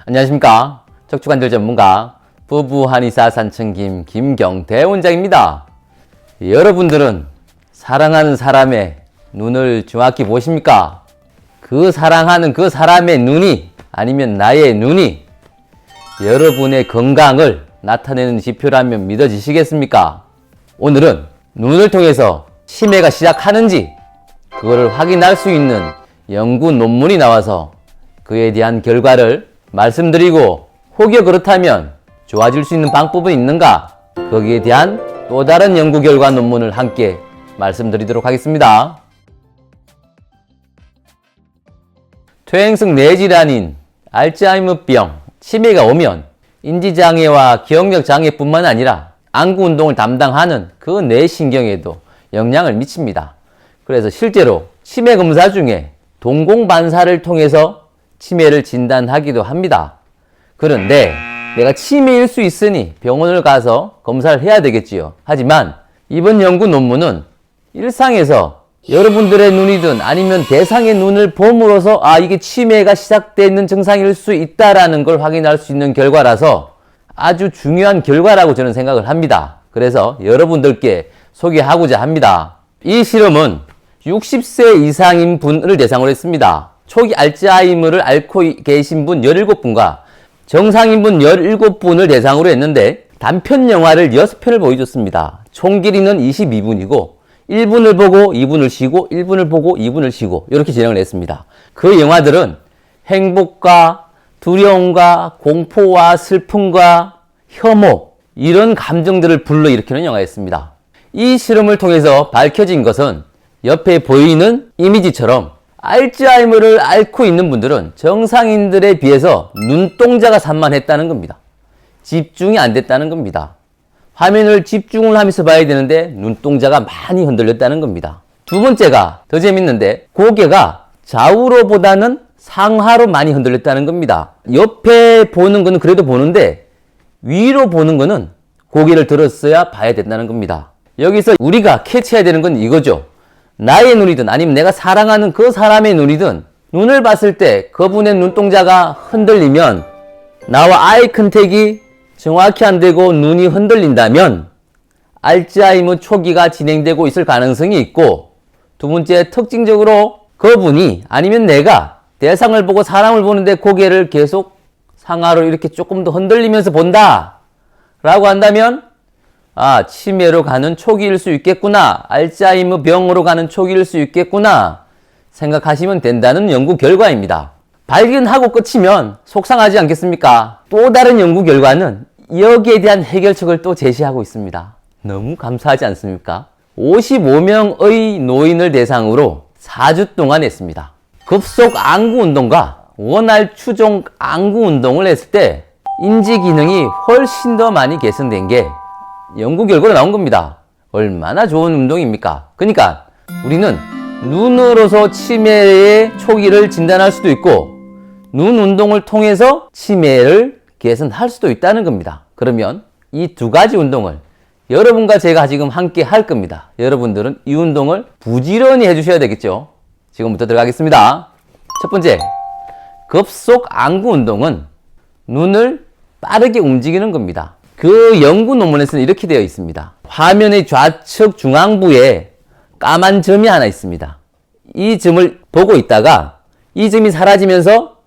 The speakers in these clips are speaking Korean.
안녕하십니까. 척추관절 전문가 부부 한의사 산청김 김경태 원장입니다. 여러분들은 사랑하는 사람의 눈을 정확히 보십니까? 그 사랑하는 그 사람의 눈이 아니면 나의 눈이 여러분의 건강을 나타내는 지표라면 믿어지시겠습니까? 오늘은 눈을 통해서 치매가 시작하는지 그거를 확인할 수 있는 연구 논문이 나와서 그에 대한 결과를 말씀드리고 혹여 그렇다면 좋아질 수 있는 방법은 있는가? 거기에 대한 또 다른 연구 결과 논문을 함께 말씀드리도록 하겠습니다. 퇴행성 뇌질환인 알츠하이머병, 치매가 오면 인지장애와 기억력 장애뿐만 아니라 안구 운동을 담당하는 그 뇌신경에도 영향을 미칩니다. 그래서 실제로 치매 검사 중에 동공반사를 통해서 치매를 진단하기도 합니다. 그런데 내가 치매일 수 있으니 병원을 가서 검사를 해야 되겠지요. 하지만 이번 연구 논문은 일상에서 여러분들의 눈이든 아니면 대상의 눈을 봄으로써 이게 치매가 시작되는 증상일 수 있다라는 걸 확인할 수 있는 결과라서 아주 중요한 결과라고 저는 생각을 합니다. 그래서 여러분들께 소개하고자 합니다. 이 실험은 60세 이상인 분을 대상으로 했습니다. 초기 알츠하이머를 앓고 계신 분 17분과 정상인분 17분을 대상으로 했는데 단편 영화를 6편을 보여줬습니다. 총 길이는 22분이고 1분을 보고 2분을 쉬고 1분을 보고 2분을 쉬고 이렇게 진행을 했습니다. 그 영화들은 행복과 두려움과 공포와 슬픔과 혐오 이런 감정들을 불러일으키는 영화였습니다. 이 실험을 통해서 밝혀진 것은 옆에 보이는 이미지처럼 알츠하이머를 앓고 있는 분들은 정상인들에 비해서 눈동자가 산만했다는 겁니다. 집중이 안 됐다는 겁니다. 화면을 집중을 하면서 봐야 되는데 눈동자가 많이 흔들렸다는 겁니다. 두 번째가 더 재밌는데 고개가 좌우로보다는 상하로 많이 흔들렸다는 겁니다. 옆에 보는 거는 그래도 보는데 위로 보는 거는 고개를 들었어야 봐야 된다는 겁니다. 여기서 우리가 캐치해야 되는 건 이거죠. 나의 눈이든 아니면 내가 사랑하는 그 사람의 눈이든 눈을 봤을 때 그분의 눈동자가 흔들리면 나와 아이 컨택이 정확히 안 되고 눈이 흔들린다면 알츠하이머 초기가 진행되고 있을 가능성이 있고, 두 번째 특징적으로 그분이 아니면 내가 대상을 보고 사람을 보는데 고개를 계속 상하로 이렇게 조금 더 흔들리면서 본다 라고 한다면 치매로 가는 초기일 수 있겠구나, 알츠하이머 병으로 가는 초기일 수 있겠구나 생각하시면 된다는 연구 결과입니다. 발견하고 끝이면 속상하지 않겠습니까? 또 다른 연구 결과는 여기에 대한 해결책을 또 제시하고 있습니다. 너무 감사하지 않습니까? 55명의 노인을 대상으로 4주 동안 했습니다. 급속 안구 운동과 원활 추종 안구 운동을 했을 때 인지 기능이 훨씬 더 많이 개선된 게 연구 결과로 나온 겁니다. 얼마나 좋은 운동입니까? 그러니까 우리는 눈으로서 치매의 초기를 진단할 수도 있고 눈 운동을 통해서 치매를 개선할 수도 있다는 겁니다. 그러면 이 두 가지 운동을 여러분과 제가 지금 함께 할 겁니다. 여러분들은 이 운동을 부지런히 해주셔야 되겠죠. 지금부터 들어가겠습니다. 첫 번째, 급속 안구 운동은 눈을 빠르게 움직이는 겁니다. 그 연구 논문에서는 이렇게 되어 있습니다. 화면의 좌측 중앙부에 까만 점이 하나 있습니다. 이 점을 보고 있다가 이 점이 사라지면서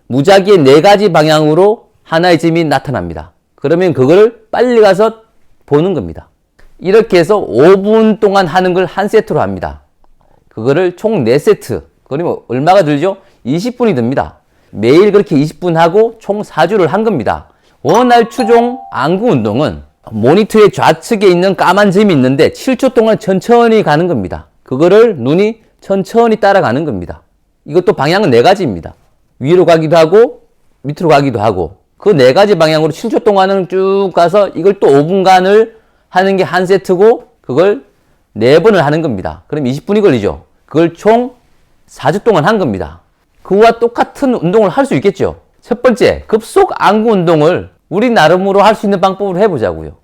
무작위의 4가지 방향으로 하나의 점이 나타납니다. 그러면 그거를 빨리 가서 보는 겁니다. 이렇게 해서 5분 동안 하는 걸 한 세트로 합니다. 그거를 총 4세트. 그러면 얼마가 들죠? 20분이 듭니다. 매일 그렇게 20분 하고 총 4주를 한 겁니다. 원활 추종 안구 운동은 모니터의 좌측에 있는 까만 점이 있는데 7초 동안 천천히 가는 겁니다. 그거를 눈이 천천히 따라가는 겁니다. 이것도 방향은 4가지입니다. 위로 가기도 하고 밑으로 가기도 하고 그 4가지 방향으로 7초 동안은 쭉 가서 이걸 또 5분간을 하는 게 한 세트고 그걸 4번을 하는 겁니다. 그럼 20분이 걸리죠. 그걸 총 4주 동안 한 겁니다. 그와 똑같은 운동을 할 수 있겠죠. 첫 번째, 급속 안구 운동을 우리 나름으로 할 수 있는 방법으로 해보자고요.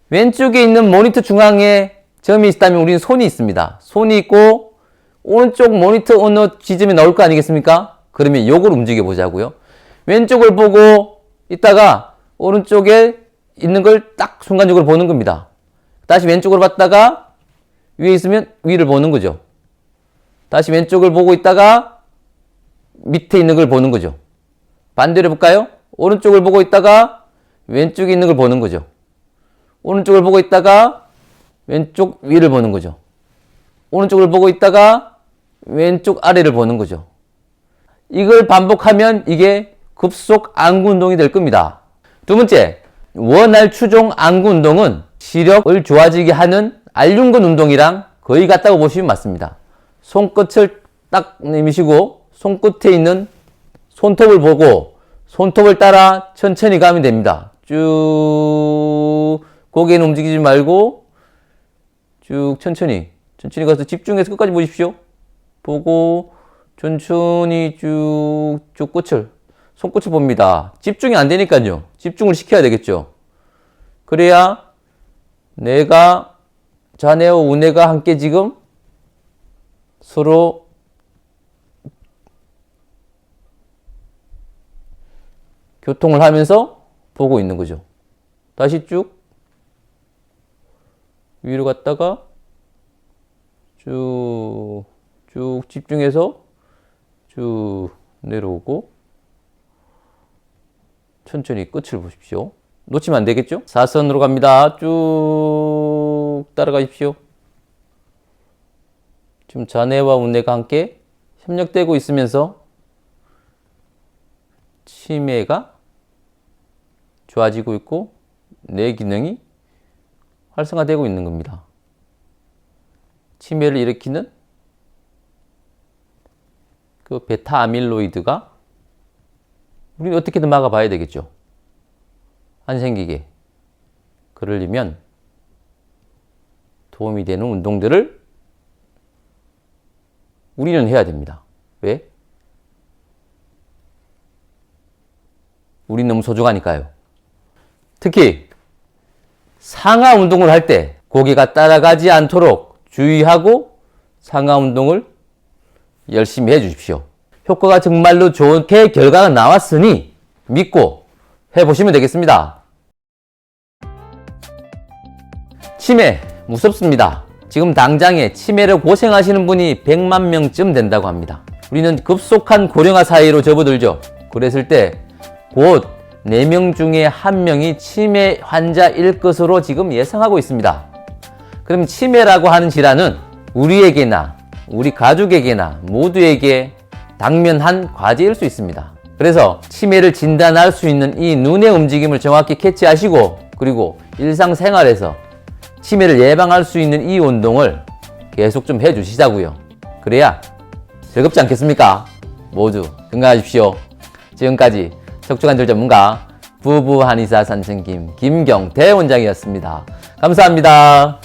왼쪽에 있는 모니터 중앙에 점이 있다면 우리는 손이 있습니다. 손이 있고 오른쪽 모니터 어느 지점에 나올 거 아니겠습니까? 그러면 요걸 움직여 보자고요. 왼쪽을 보고 있다가 오른쪽에 있는 걸 딱 순간적으로 보는 겁니다. 다시 왼쪽으로 봤다가 위에 있으면 위를 보는 거죠. 다시 왼쪽을 보고 있다가 밑에 있는 걸 보는 거죠. 반대로 해볼까요? 오른쪽을 보고 있다가 왼쪽에 있는 걸 보는 거죠. 오른쪽을 보고 있다가 왼쪽 위를 보는 거죠. 오른쪽을 보고 있다가 왼쪽 아래를 보는 거죠. 이걸 반복하면 이게 급속 안구 운동이 될 겁니다. 두 번째, 원활 추종 안구 운동은 시력을 좋아지게 하는 알륜근 운동이랑 거의 같다고 보시면 맞습니다. 손끝을 딱 내미시고 손끝에 있는 손톱을 보고 손톱을 따라 천천히 가면 됩니다. 쭉 고개는 움직이지 말고 쭉 천천히 가서 집중해서 끝까지 보십시오. 보고 천천히 쭉 손끝을 봅니다. 집중이 안 되니까요. 집중을 시켜야 되겠죠. 그래야 내가 자네와 우네가 함께 지금 서로 교통을 하면서 보고 있는 거죠. 다시 쭉 위로 갔다가 쭉 집중해서 쭉 내려오고 천천히 끝을 보십시오. 놓치면 안 되겠죠? 사선으로 갑니다. 쭉 따라가십시오. 지금 자네와 운네가 함께 협력되고 있으면서 치매가 좋아지고 있고 뇌 기능이 활성화되고 있는 겁니다. 치매를 일으키는 그 베타 아밀로이드가 우리는 어떻게든 막아봐야 되겠죠. 안 생기게. 그러려면 도움이 되는 운동들을 우리는 해야 됩니다. 왜? 우린 너무 소중하니까요. 특히 상하 운동을 할 때 고개가 따라가지 않도록 주의하고 상하 운동을 열심히 해 주십시오. 효과가 정말로 좋게 결과가 나왔으니 믿고 해보시면 되겠습니다. 치매 무섭습니다. 지금 당장에 치매로 고생하시는 분이 100만 명쯤 된다고 합니다. 우리는 급속한 고령화 사회로 접어들죠. 그랬을 때 곧 4명 중에 1명이 치매 환자일 것으로 지금 예상하고 있습니다. 그럼 치매라고 하는 질환은 우리에게나 우리 가족에게나 모두에게 당면한 과제일 수 있습니다. 그래서 치매를 진단할 수 있는 이 눈의 움직임을 정확히 캐치하시고 그리고 일상생활에서 치매를 예방할 수 있는 이 운동을 계속 좀 해주시자고요. 그래야 즐겁지 않겠습니까? 모두 건강하십시오. 지금까지 척추관절 전문가 부부 한의사 선생님 김경태 원장이었습니다. 감사합니다.